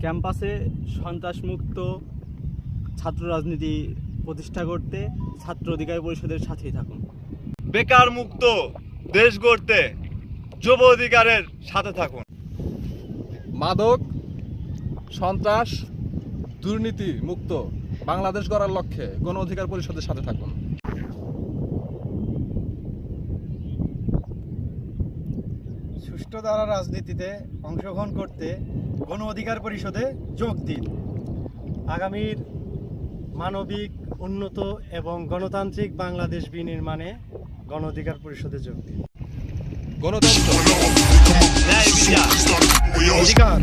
ক্যাম্পাসে সন্ত্রাসমুক্ত ছাত্র রাজনীতি প্রতিষ্ঠা করতে ছাত্র অধিকার পরিষদের সাথেই থাকুন। বেকার মুক্ত দেশ গড়তে যুব অধিকারের সাথে থাকুন। মাদক, সন্ত্রাস, দুর্নীতি মুক্ত বাংলাদেশ গড়ার লক্ষ্যে গণ অধিকার পরিষদের সাথে থাকুন। সুষ্ঠু ধারা রাজনীতিতে অংশগ্রহণ করতে গণ অধিকার পরিষদে যোগ দিন। আগামীর মানবিক, উন্নত এবং গণতান্ত্রিক বাংলাদেশ বিনির্মাণে গণ অধিকার পরিষদে যোগ দিন। গণতন্ত্র, ন্যায় বিচার, অধিকার